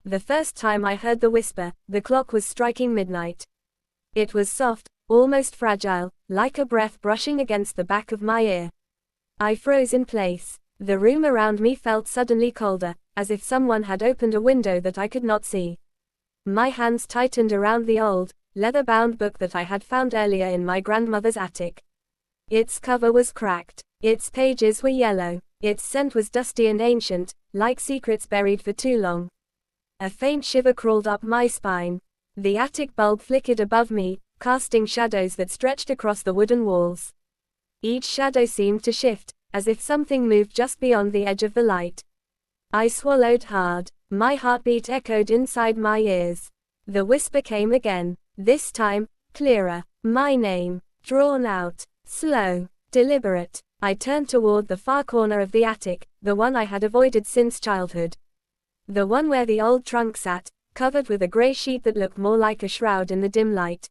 The first time I heard the whisper, the clock was striking midnight. It was soft, almost fragile, like a breath brushing against the back of my ear. I froze in place. The room around me felt suddenly colder, as if someone had opened a window that I could not see. My hands tightened around the old, leather-bound book that I had found earlier in my grandmother's attic. Its cover was cracked. Its pages were yellow. Its scent was dusty and ancient, like secrets buried for too long. A faint shiver crawled up my spine. The attic bulb flickered above me, casting shadows that stretched across the wooden walls. Each shadow seemed to shift, as if something moved just beyond the edge of the light. I swallowed hard. My heartbeat echoed inside my ears. The whisper came again, this time, clearer. My name, drawn out, slow, deliberate. I turned toward the far corner of the attic, the one I had avoided since childhood. The one where the old trunk sat, covered with a gray sheet that looked more like a shroud in the dim light.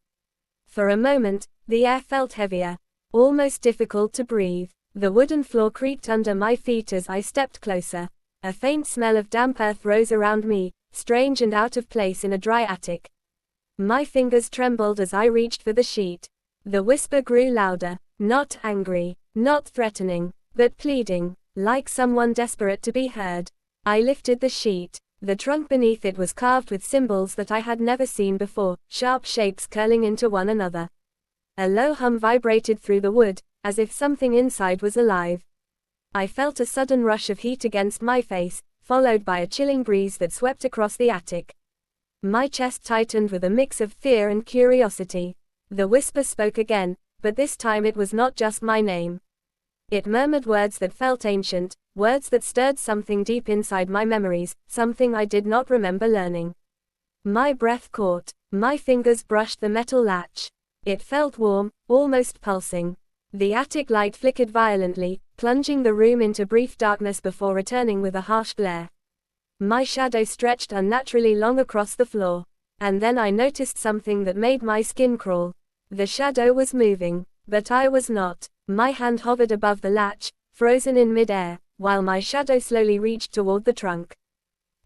For a moment, the air felt heavier, almost difficult to breathe. The wooden floor creaked under my feet as I stepped closer. A faint smell of damp earth rose around me, strange and out of place in a dry attic. My fingers trembled as I reached for the sheet. The whisper grew louder, not angry, not threatening, but pleading, like someone desperate to be heard. I lifted the sheet. The trunk beneath it was carved with symbols that I had never seen before, sharp shapes curling into one another. A low hum vibrated through the wood, as if something inside was alive. I felt a sudden rush of heat against my face, followed by a chilling breeze that swept across the attic. My chest tightened with a mix of fear and curiosity. The whisper spoke again, but this time it was not just my name. It murmured words that felt ancient, words that stirred something deep inside my memories, something I did not remember learning. My breath caught. My fingers brushed the metal latch. It felt warm, almost pulsing. The attic light flickered violently, plunging the room into brief darkness before returning with a harsh glare. My shadow stretched unnaturally long across the floor. And then I noticed something that made my skin crawl. The shadow was moving, but I was not. My hand hovered above the latch, frozen in mid-air, while my shadow slowly reached toward the trunk.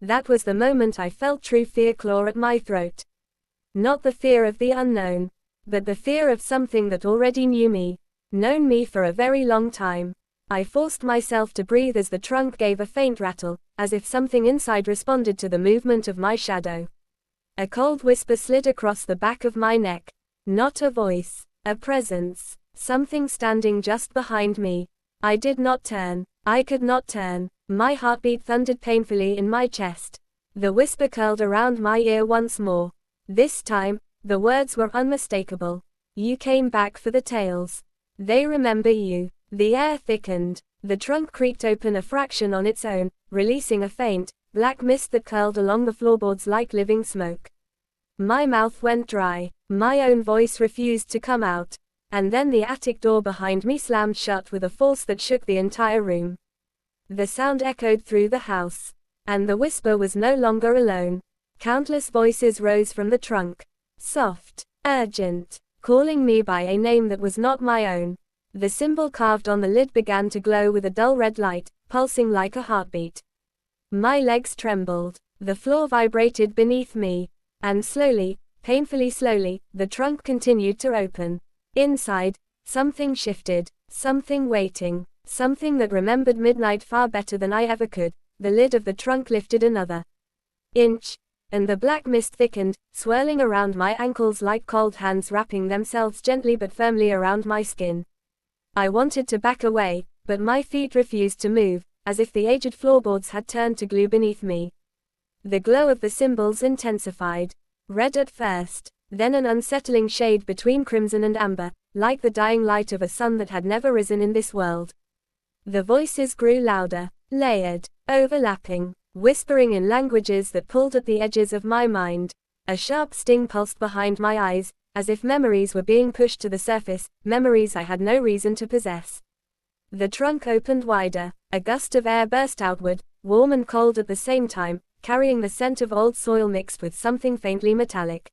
That was the moment I felt true fear claw at my throat. Not the fear of the unknown, but the fear of something that already knew me, known me for a very long time. I forced myself to breathe as the trunk gave a faint rattle, as if something inside responded to the movement of my shadow. A cold whisper slid across the back of my neck. Not a voice, a presence, something standing just behind me. I did not turn. I could not turn. My heartbeat thundered painfully in my chest. The whisper curled around my ear once more. This time, the words were unmistakable. You came back for the tales. They remember you. The air thickened. The trunk creaked open a fraction on its own, releasing a faint, black mist that curled along the floorboards like living smoke. My mouth went dry. My own voice refused to come out. And then the attic door behind me slammed shut with a force that shook the entire room. The sound echoed through the house. And the whisper was no longer alone. Countless voices rose from the trunk. Soft, urgent, calling me by a name that was not my own. The symbol carved on the lid began to glow with a dull red light, pulsing like a heartbeat. My legs trembled. The floor vibrated beneath me. And slowly, painfully slowly, the trunk continued to open. Inside, something shifted, something waiting, something that remembered midnight far better than I ever could. The lid of the trunk lifted another inch, and the black mist thickened, swirling around my ankles like cold hands wrapping themselves gently but firmly around my skin. I wanted to back away, but my feet refused to move, as if the aged floorboards had turned to glue beneath me. The glow of the symbols intensified. Red at first, then an unsettling shade between crimson and amber, like the dying light of a sun that had never risen in this world. The voices grew louder, layered, overlapping, whispering in languages that pulled at the edges of my mind. A sharp sting pulsed behind my eyes, as if memories were being pushed to the surface, memories I had no reason to possess. The trunk opened wider. A gust of air burst outward, warm and cold at the same time, carrying the scent of old soil mixed with something faintly metallic.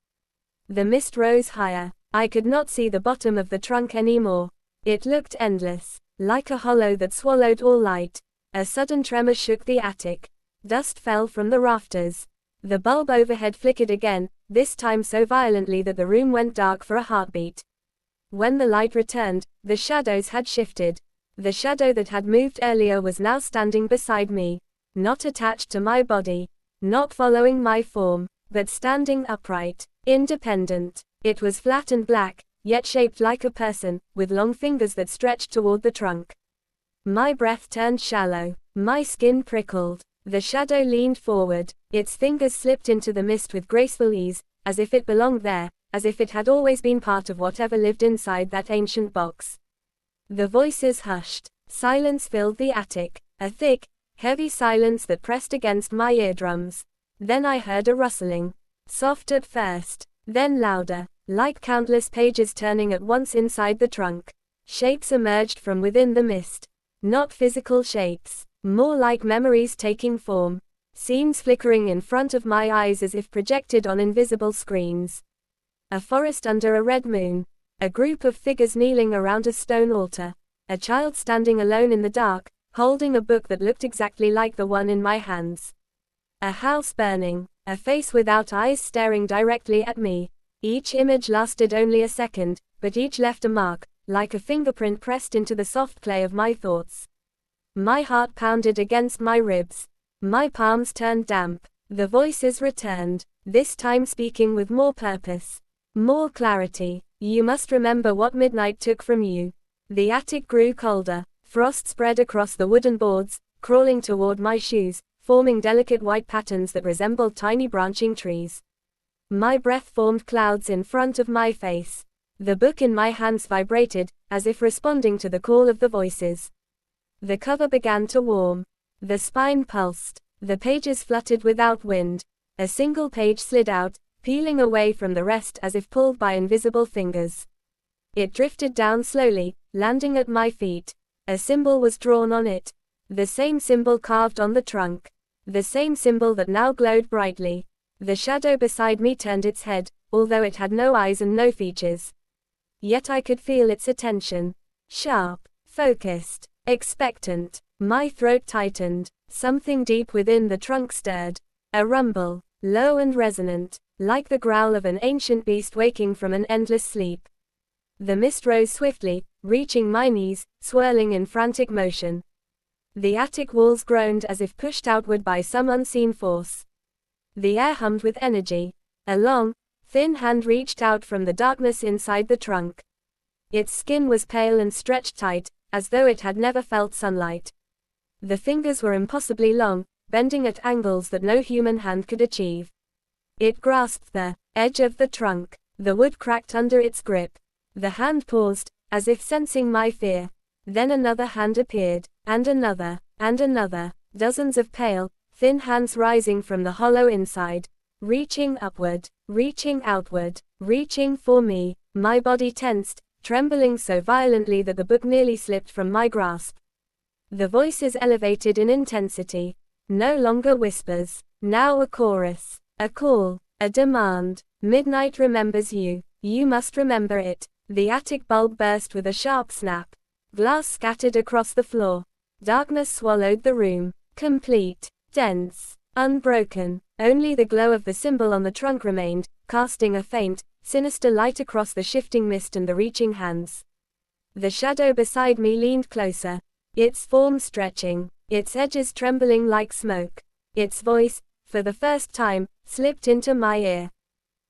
The mist rose higher. I could not see the bottom of the trunk anymore. It looked endless, like a hollow that swallowed all light. A sudden tremor shook the attic. Dust fell from the rafters. The bulb overhead flickered again, this time so violently that the room went dark for a heartbeat. When the light returned, the shadows had shifted. The shadow that had moved earlier was now standing beside me, not attached to my body, not following my form, but standing upright, independent. It was flat and black, yet shaped like a person, with long fingers that stretched toward the trunk. My breath turned shallow. My skin prickled. The shadow leaned forward. Its fingers slipped into the mist with graceful ease, as if it belonged there, as if it had always been part of whatever lived inside that ancient box. The voices hushed. Silence filled the attic, a thick, heavy silence that pressed against my eardrums. Then I heard a rustling. Soft at first, then louder, like countless pages turning at once inside the trunk. Shapes emerged from within the mist. Not physical shapes, more like memories taking form. Scenes flickering in front of my eyes as if projected on invisible screens. A forest under a red moon. A group of figures kneeling around a stone altar. A child standing alone in the dark, holding a book that looked exactly like the one in my hands. A house burning. A face without eyes staring directly at me. Each image lasted only a second, but each left a mark, like a fingerprint pressed into the soft clay of my thoughts. My heart pounded against my ribs. My palms turned damp. The voices returned, this time speaking with more purpose, more clarity. You must remember what midnight took from you. The attic grew colder. Frost spread across the wooden boards, crawling toward my shoes, forming delicate white patterns that resembled tiny branching trees. My breath formed clouds in front of my face. The book in my hands vibrated, as if responding to the call of the voices. The cover began to warm. The spine pulsed. The pages fluttered without wind. A single page slid out, peeling away from the rest as if pulled by invisible fingers. It drifted down slowly, landing at my feet. A symbol was drawn on it. The same symbol carved on the trunk. The same symbol that now glowed brightly. The shadow beside me turned its head, although it had no eyes and no features. Yet I could feel its attention. Sharp, focused, expectant. My throat tightened. Something deep within the trunk stirred. A rumble, low and resonant, like the growl of an ancient beast waking from an endless sleep. The mist rose swiftly, reaching my knees, swirling in frantic motion. The attic walls groaned as if pushed outward by some unseen force. The air hummed with energy. A long, thin hand reached out from the darkness inside the trunk. Its skin was pale and stretched tight, as though it had never felt sunlight. The fingers were impossibly long, bending at angles that no human hand could achieve. It grasped the edge of the trunk. The wood cracked under its grip. The hand paused, as if sensing my fear. Then another hand appeared, and another, dozens of pale, thin hands rising from the hollow inside. Reaching upward, reaching outward, reaching for me. My body tensed, trembling so violently that the book nearly slipped from my grasp. The voices elevated in intensity. No longer whispers, now a chorus, a call, a demand. Midnight remembers you. You must remember it. The attic bulb burst with a sharp snap. Glass scattered across the floor. Darkness swallowed the room. Complete, dense, unbroken. Only the glow of the symbol on the trunk remained, casting a faint, sinister light across the shifting mist and the reaching hands. The shadow beside me leaned closer. Its form stretching, its edges trembling like smoke. Its voice, for the first time, slipped into my ear.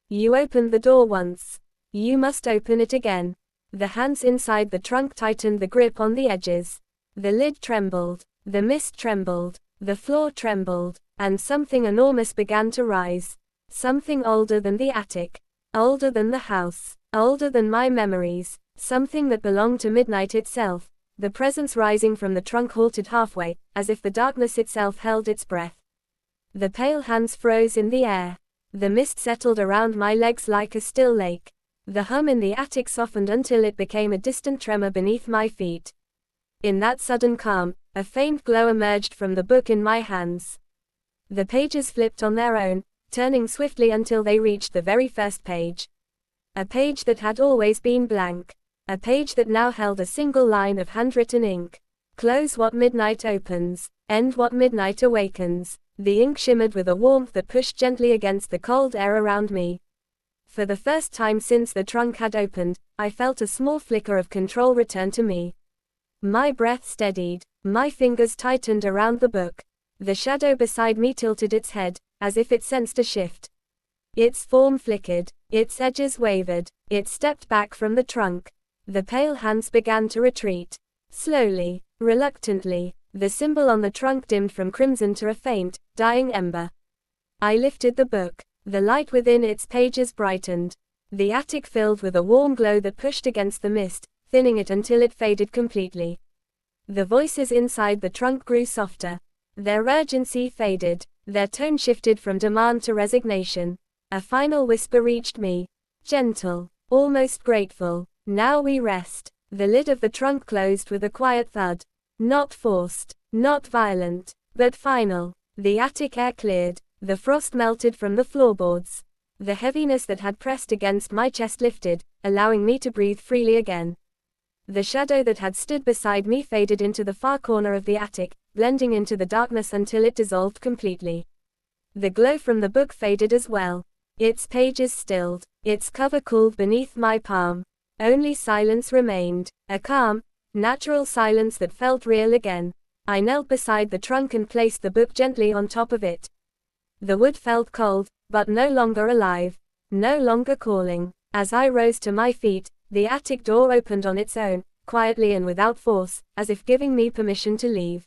You opened the door once. You must open it again. The hands inside the trunk tightened the grip on the edges. The lid trembled. The mist trembled. The floor trembled. And something enormous began to rise. Something older than the attic. Older than the house. Older than my memories. Something that belonged to midnight itself. The presence rising from the trunk halted halfway, as if the darkness itself held its breath. The pale hands froze in the air. The mist settled around my legs like a still lake. The hum in the attic softened until it became a distant tremor beneath my feet. In that sudden calm, a faint glow emerged from the book in my hands. The pages flipped on their own, turning swiftly until they reached the very first page. A page that had always been blank. A page that now held a single line of handwritten ink. Close what midnight opens. End what midnight awakens. The ink shimmered with a warmth that pushed gently against the cold air around me. For the first time since the trunk had opened, I felt a small flicker of control return to me. My breath steadied, my fingers tightened around the book. The shadow beside me tilted its head, as if it sensed a shift. Its form flickered, its edges wavered, it stepped back from the trunk. The pale hands began to retreat. Slowly, reluctantly, the symbol on the trunk dimmed from crimson to a faint, dying ember. I lifted the book. The light within its pages brightened. The attic filled with a warm glow that pushed against the mist, thinning it until it faded completely. The voices inside the trunk grew softer. Their urgency faded. Their tone shifted from demand to resignation. A final whisper reached me. Gentle, almost grateful. Now we rest. The lid of the trunk closed with a quiet thud. Not forced, not violent, but final. The attic air cleared. The frost melted from the floorboards. The heaviness that had pressed against my chest lifted, allowing me to breathe freely again. The shadow that had stood beside me faded into the far corner of the attic, blending into the darkness until it dissolved completely. The glow from the book faded as well. Its pages stilled, its cover cooled beneath my palm. Only silence remained, a calm, natural silence that felt real again. I knelt beside the trunk and placed the book gently on top of it. The wood felt cold, but no longer alive, no longer calling. As I rose to my feet, the attic door opened on its own, quietly and without force, as if giving me permission to leave.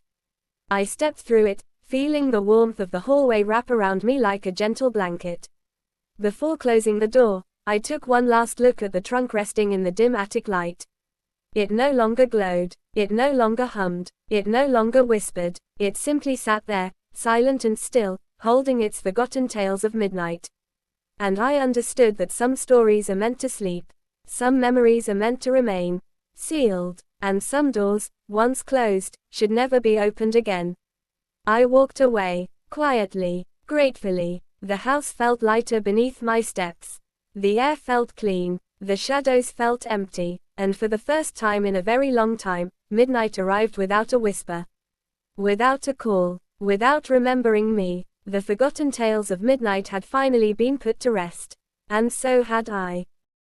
I stepped through it, feeling the warmth of the hallway wrap around me like a gentle blanket. Before closing the door, I took one last look at the trunk resting in the dim attic light. It no longer glowed, it no longer hummed, it no longer whispered, it simply sat there, silent and still, holding its forgotten tales of midnight. And I understood that some stories are meant to sleep, some memories are meant to remain sealed, and some doors, once closed, should never be opened again. I walked away, quietly, gratefully. The house felt lighter beneath my steps. The air felt clean, the shadows felt empty, and for the first time in a very long time, midnight arrived without a whisper. Without a call, without remembering me. The forgotten tales of midnight had finally been put to rest. And so had I.